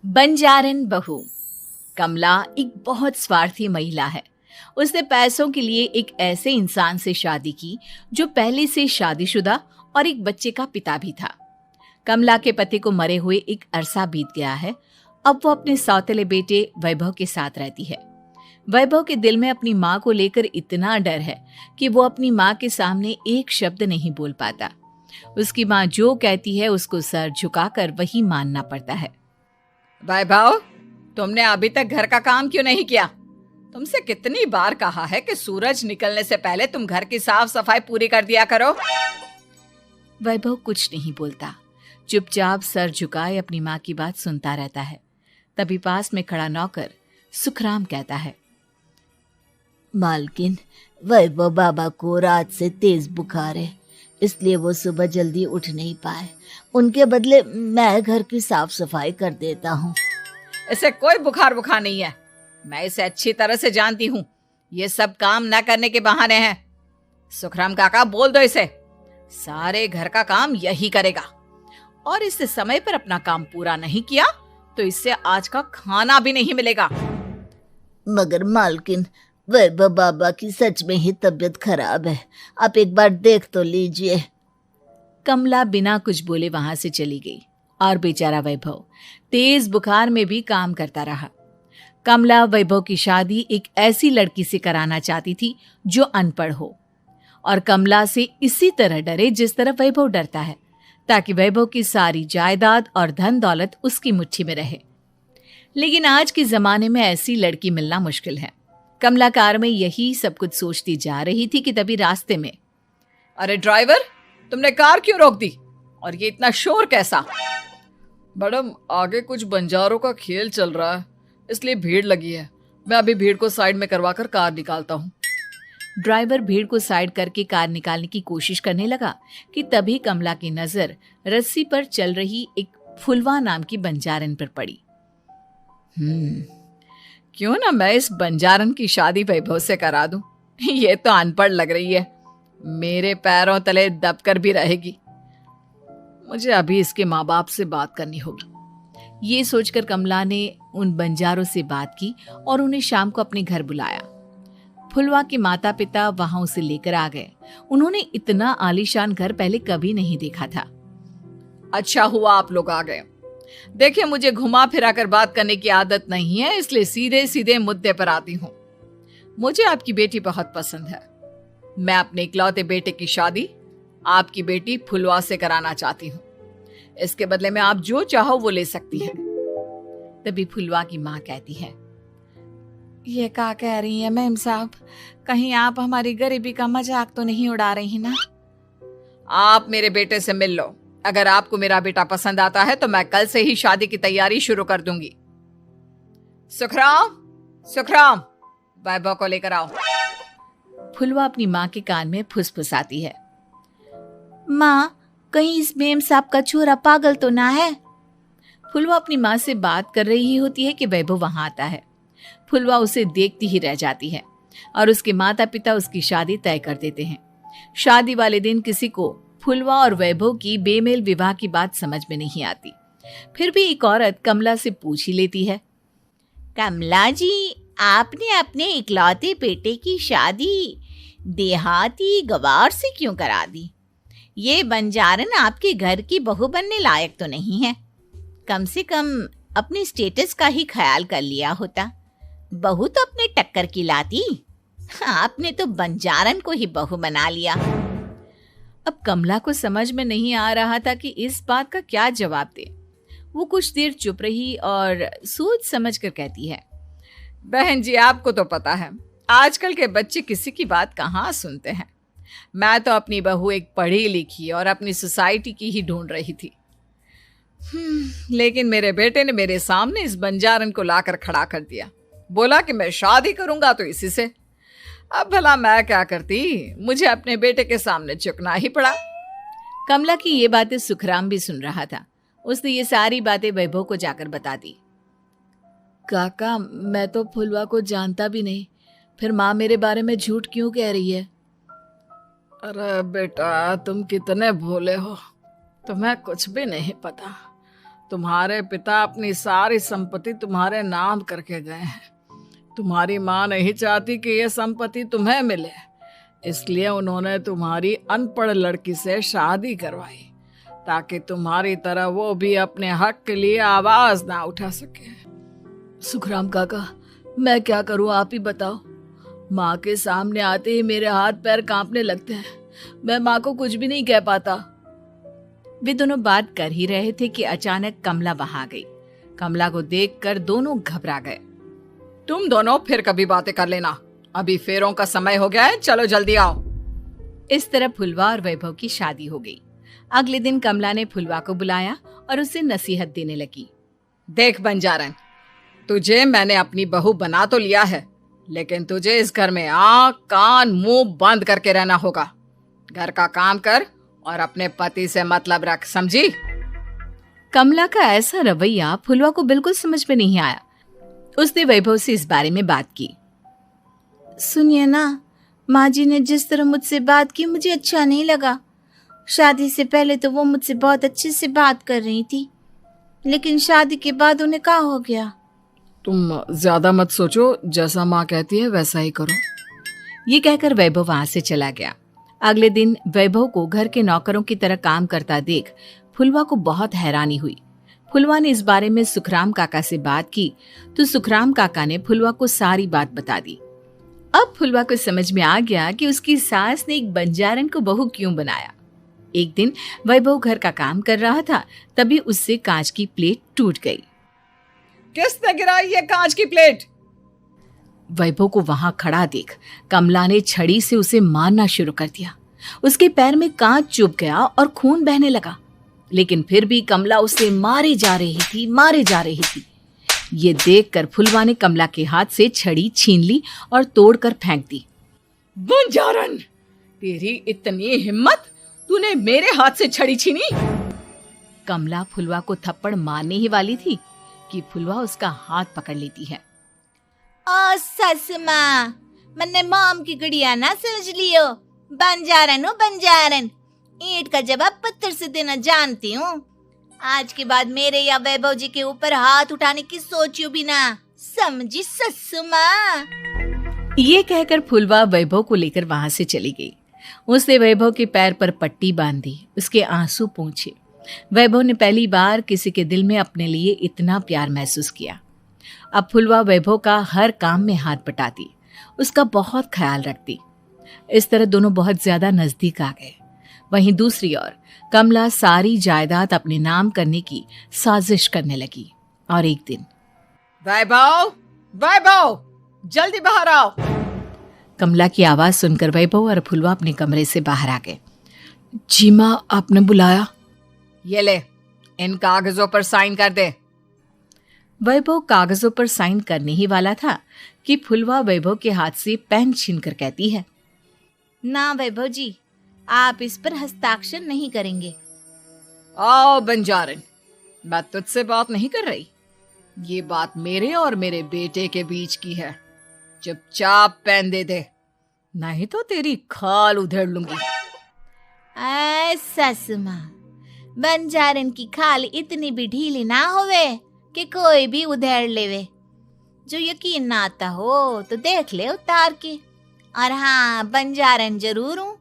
बंजारन बहू। कमला एक बहुत स्वार्थी महिला है। उसने पैसों के लिए एक ऐसे इंसान से शादी की जो पहले से शादीशुदा और एक बच्चे का पिता भी था। कमला के पति को मरे हुए एक अरसा बीत गया है। अब वो अपने सौतेले बेटे वैभव के साथ रहती है। वैभव के दिल में अपनी माँ को लेकर इतना डर है कि वो अपनी माँ के सामने एक शब्द नहीं बोल पाता। उसकी माँ जो कहती है उसको सर झुकाकर वही मानना पड़ता है। वैभव, तुमने अभी तक घर का काम क्यों नहीं किया? तुमसे कितनी बार कहा है कि सूरज निकलने से पहले तुम घर की साफ सफाई पूरी कर दिया करो। वैभव कुछ नहीं बोलता, चुपचाप सर झुकाए अपनी माँ की बात सुनता रहता है। तभी पास में खड़ा नौकर सुखराम कहता है, मालकिन, वैभव बाबा को रात से तेज बुखार है, इसलिए वो सुबह जल्दी उठ नहीं पाए। उनके बदले मैं घर की साफ सफाई कर देता हूँ। इसे कोई बुखार नहीं है। मैं इसे अच्छी तरह से जानती हूँ। ये सब काम न करने के बहाने हैं। सुखराम काका, बोल दो इसे, सारे घर का काम यही करेगा। और इससे समय पर अपना काम पूरा नहीं किया तो इससे आज का खाना भी नहीं मिलेगा। मगर मालकिन, वैभव बाबा की सच में ही तबीयत खराब है, आप एक बार देख तो लीजिए। कमला बिना कुछ बोले वहां से चली गई और बेचारा वैभव तेज बुखार में भी काम करता रहा। कमला वैभव की शादी एक ऐसी लड़की से कराना चाहती थी जो अनपढ़ हो और कमला से इसी तरह डरे जिस तरह वैभव डरता है, ताकि वैभव की सारी जायदाद और धन दौलत उसकी मुट्ठी में रहे। लेकिन आज के जमाने में ऐसी लड़की मिलना मुश्किल है। कमला कार में यही सब कुछ सोचती जा रही थी कि तभी रास्ते में, अरे ड्राइवर, तुमने कार क्यों रोक दी? और ये इतना शोर कैसा? मैडम, आगे कुछ बंजारों का खेल चल रहा है, इसलिए भीड़ लगी है। मैं अभी भीड़ को साइड में करवाकर कार निकालता हूँ। ड्राइवर भीड़ को साइड करके कार निकालने की कोशिश करने लगा कि तभी कमला की नजर रस्सी पर चल रही एक फुलवा नाम की बंजारन पर पड़ी। क्यों ना मैं इस बंजारन की शादी वैभव से करा दूं? ये तो अनपढ़ लग रही है, मेरे पैरों तले दबकर भी रहेगी। मुझे अभी इसके माँ बाप से बात करनी होगी। ये सोचकर कमला ने उन बंजारों से बात की और उन्हें शाम को अपने घर बुलाया। फुलवा के माता पिता वहां उसे लेकर आ गए। उन्होंने इतना आलीशान घर पहले कभी नहीं देखा था। अच्छा हुआ आप लोग आ गए। देखिए, मुझे घुमा फिरा कर बात करने की आदत नहीं है, इसलिए सीधे सीधे मुद्दे पर आती हूँ। मुझे आपकी बेटी बहुत पसंद है। मैं अपने इकलौते बेटे की शादी आपकी बेटी फुलवा से कराना चाहती हूँ। इसके बदले में आप जो चाहो वो ले सकती हैं। तभी फुलवा की माँ कहती है, ये क्या कह रही है मैम साहब? कहीं आप हमारी गरीबी का मजाक तो नहीं उड़ा रही ना? आप मेरे बेटे से मिल लो। अगर आपको मेरा बेटा पसंद आता है तो मैं कल से ही शादी की तैयारी शुरू कर दूंगी। सुखराम, वैभव को लेकर आओ। फुलवा अपनी माँ के कान में फुसफुसाती है, माँ, कहीं इस मेम साहब का छोरा पागल तो ना है? फुलवा अपनी माँ से बात कर रही होती है कि वैभव वहां आता है। फुलवा उसे देखती ही रह जाती है और उसके माता पिता उसकी शादी तय कर देते हैं। शादी वाले दिन किसी को फुलवा और वैभव की बेमेल विवाह की बात समझ में नहीं आती। फिर भी एक औरत कमला से पूछ ही लेती है, कमला जी, आपने अपने इकलौते बेटे की शादी देहाती गवार से क्यों करा दी? ये बंजारन आपके घर की बहू बनने लायक तो नहीं है। कम से कम अपने स्टेटस का ही ख्याल कर लिया होता। बहू तो अपने टक्कर की लाती, आपने तो बंजारन को ही बहू बना लिया। अब कमला को समझ में नहीं आ रहा था कि इस बात का क्या जवाब दे। वो कुछ देर चुप रही और सोच समझ कर कहती है, बहन जी, आपको तो पता है आजकल के बच्चे किसी की बात कहाँ सुनते हैं। मैं तो अपनी बहू एक पढ़ी लिखी और अपनी सोसाइटी की ही ढूंढ रही थी। लेकिन मेरे बेटे ने मेरे सामने इस बंजारन को लाकर खड़ा कर दिया। बोला कि मैं शादी करूंगा तो इसी से। अब भला मैं क्या करती, मुझे अपने बेटे के सामने झुकना ही पड़ा। कमला की ये बातें सुखराम भी सुन रहा था। उसने ये सारी बातें वैभव को जाकर बता दी। काका, मैं तो फुलवा को जानता भी नहीं, फिर माँ मेरे बारे में झूठ क्यों कह रही है? अरे बेटा, तुम कितने भोले हो, तुम्हें कुछ भी नहीं पता। तुम्हारे पिता अपनी सारी संपत्ति तुम्हारे नाम करके गए हैं। तुम्हारी माँ नहीं चाहती कि यह संपत्ति तुम्हें मिले, इसलिए उन्होंने तुम्हारी अनपढ़ लड़की से शादी करवाई ताकि तुम्हारी तरह वो भी अपने हक के लिए आवाज ना उठा सके। सुखराम काका, मैं क्या करूं, आप ही बताओ। माँ के सामने आते ही मेरे हाथ पैर कांपने लगते हैं। मैं माँ को कुछ भी नहीं कह पाता। वे दोनों बात कर ही रहे थे कि अचानक कमला वहां आ गई। कमला को देखकर दोनों घबरा गए। तुम दोनों फिर कभी बातें कर लेना, अभी फेरों का समय हो गया है, चलो जल्दी आओ। इस तरह फुलवा और वैभव की शादी हो गई। अगले दिन कमला ने फुलवा को बुलाया और उसे नसीहत देने लगी। देख बंजारन, तुझे मैंने अपनी बहू बना तो लिया है, लेकिन तुझे इस घर में आंख कान मुंह बंद करके रहना होगा। घर का काम कर और अपने पति से मतलब रख, समझी? कमला का ऐसा रवैया फुलवा को बिल्कुल समझ में नहीं आया। उसने वैभव से इस बारे में बात की। सुनिए ना, माँ जी ने जिस तरह मुझसे बात की मुझे अच्छा नहीं लगा। शादी से पहले तो वो मुझसे बहुत अच्छे से बात कर रही थी, लेकिन शादी के बाद उन्हें क्या हो गया? तुम ज्यादा मत सोचो, जैसा माँ कहती है वैसा ही करो। ये कहकर वैभव वहां से चला गया। अगले दिन वैभव को घर के नौकरों की तरह काम करता देख फुलवा को बहुत हैरानी हुई। फुलवा ने इस बारे में सुखराम काका से बात की तो सुखराम काका ने फुलवा को सारी बात बता दी। अब फुलवा को समझ में आ गया कि उसकी सास ने एक बंजारन को बहू क्यों बनाया। एक दिन वैभव घर का काम कर रहा था, तभी उससे कांच की प्लेट टूट गई। किसने गिराई ये कांच की प्लेट? वैभव को वहां खड़ा देख कमला ने छड़ी से उसे मारना शुरू कर दिया। उसके पैर में कांच चुभ गया और खून बहने लगा, लेकिन फिर भी कमला उसे मारे जा रही थी। ये देखकर फुलवा ने कमला के हाथ से छड़ी छीन ली और तोड़कर फेंक दी। बंजारन, तेरी इतनी हिम्मत, तूने मेरे हाथ से छड़ी छीनी? कमला फुलवा को थप्पड़ मारने ही वाली थी कि फुलवा उसका हाथ पकड़ लेती है। ओ सस माँ, मैंने मॉम की गुड़िया ना समझ लियो। बंजारन हो बंजारन, ईंट का जवाब पत्थर से देना जानती हूँ। आज के बाद मेरे या वैभव जी के ऊपर हाथ उठाने की सोचियो भी ना, समझी ससु माँ? ये कहकर फुलवा वैभव को लेकर वहां से चली गई। उसने वैभव के पैर पर पट्टी बांधी, उसके आंसू पोंछे। वैभव ने पहली बार किसी के दिल में अपने लिए इतना प्यार महसूस किया। अब फुलवा वैभव का हर काम में हाथ बटाती, उसका बहुत ख्याल रखती। इस तरह दोनों बहुत ज्यादा नजदीक आ गए। वहीं दूसरी ओर कमला सारी जायदाद अपने नाम करने की साजिश करने लगी। और एक दिन, वैभव, जल्दी बाहर आओ। कमला की आवाज सुनकर वैभव और फुलवा अपने कमरे से बाहर आ गए। जी माँ, आपने बुलाया? ये ले, इन कागजों पर साइन कर दे। वैभव कागजों पर साइन करने ही वाला था कि फुलवा वैभव के हाथ से पेन छीनकर कहती है, ना वैभव जी, आप इस पर हस्ताक्षर नहीं करेंगे। आओ बंजारन, मैं तुझसे बात नहीं कर रही। ये बात मेरे और मेरे बेटे के बीच की है। चुपचाप पेन दे दे, नहीं तो तेरी खाल उधेड़ लूंगी। सस माँ, बंजारन की खाल इतनी भी ढीली ना होवे कि कोई भी उधेड़ लेवे। जो यकीन ना आता हो तो देख ले उतार के। और हाँ, बंजारन जरूर हूँ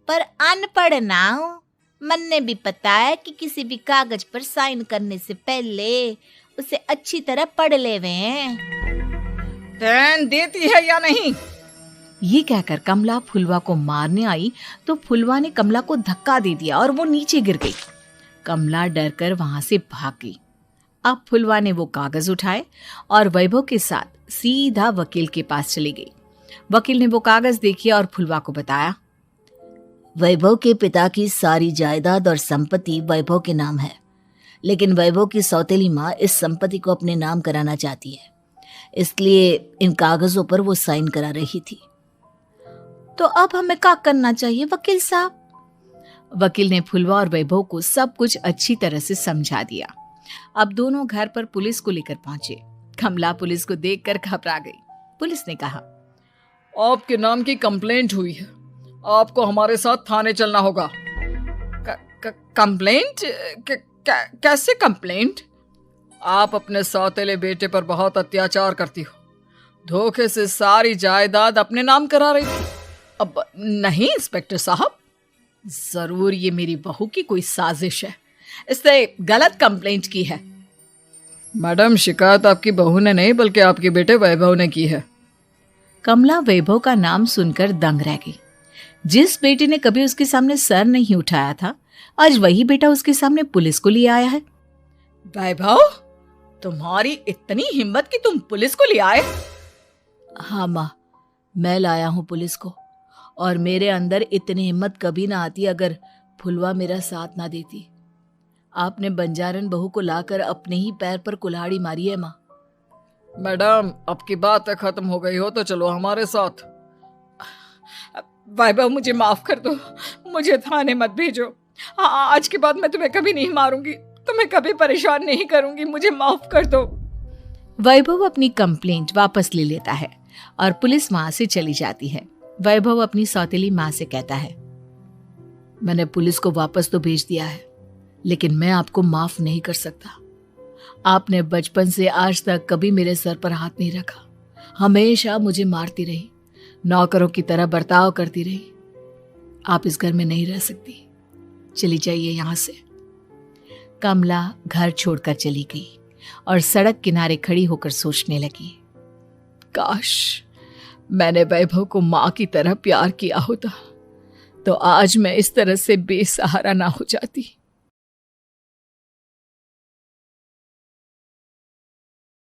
पर अनपढ़ ना हूँ। मन्ने भी पता है कि किसी भी कागज पर साइन करने से पहले उसे अच्छी तरह पढ़ लेवे हैं। पेन देती है या नहीं? ये कहकर कमला फुलवा को मारने आई तो फुलवा ने कमला को धक्का दे दिया और वो नीचे गिर गई। कमला डरकर वहां से भाग गई। अब फुलवा ने वो कागज उठाए और वैभव के साथ सीधा वकील के पास चली गई। वकील ने वो कागज देखे और फुलवा को बताया, वैभव के पिता की सारी जायदाद और संपत्ति वैभव के नाम है, लेकिन वैभव की सौतेली माँ इस संपत्ति को अपने नाम कराना चाहती है, इसलिए इन कागजों पर वो साइन करा रही थी। तो अब हमें क्या करना चाहिए वकील साहब? वकील ने फुलवा और वैभव को सब कुछ अच्छी तरह से समझा दिया। अब दोनों घर पर पुलिस को लेकर पहुंचे। कमला पुलिस को देखकर घबरा गई। पुलिस ने कहा, आपके नाम की कंप्लेंट हुई है, आपको हमारे साथ थाने चलना होगा। कंप्लेंट? कैसे कंप्लेंट? आप अपने सौतेले बेटे पर बहुत अत्याचार करती हो, धोखे से सारी जायदाद अपने नाम करा रही थी। अब नहीं इंस्पेक्टर साहब, जरूर ये मेरी बहू की कोई साजिश है, इसने गलत कंप्लेंट की है। मैडम, शिकायत आपकी बहू ने नहीं बल्कि आपके बेटे वैभव ने की है। कमला वैभव का नाम सुनकर दंग रह गई। जिस बेटे ने कभी उसके सामने सर नहीं उठाया था, आज वही बेटा उसके सामने पुलिस को लिए आया है। वैभव, तुम्हारी इतनी हिम्मत कि तुम पुलिस को ले आए? हाँ माँ, मैं लाया हूँ पुलिस को, और मेरे अंदर इतनी हिम्मत कभी ना आती अगर फुलवा मेरा साथ ना देती। आपने बंजारन बहू को लाकर अपने ही पैर पर कुल्हाड़ी मारी है माँ। मैडम, अब की बात खत्म हो गई हो तो चलो हमारे साथ। वैभव, मुझे माफ कर दो, मुझे थाने मत भेजो। आज के बाद मैं तुम्हें कभी नहीं मारूंगी, तुम्हें कभी परेशान नहीं करूंगी, मुझे माफ कर दो। वैभव अपनी कंप्लेंट वापस ले लेता है और पुलिस वहां से चली जाती है। वैभव अपनी सौतेली माँ से कहता है, मैंने पुलिस को वापस तो भेज दिया है, लेकिन मैं आपको माफ नहीं कर सकता। आपने बचपन से आज तक कभी मेरे सर पर हाथ नहीं रखा, हमेशा मुझे मारती रही, नौकरों की तरह बर्ताव करती रही। आप इस घर में नहीं रह सकती, चली जाइए यहां से। कमला घर छोड़कर चली गई और सड़क किनारे खड़ी होकर सोचने लगी, काश मैंने वैभव को माँ की तरह प्यार किया होता तो आज मैं इस तरह से बेसहारा ना हो जाती।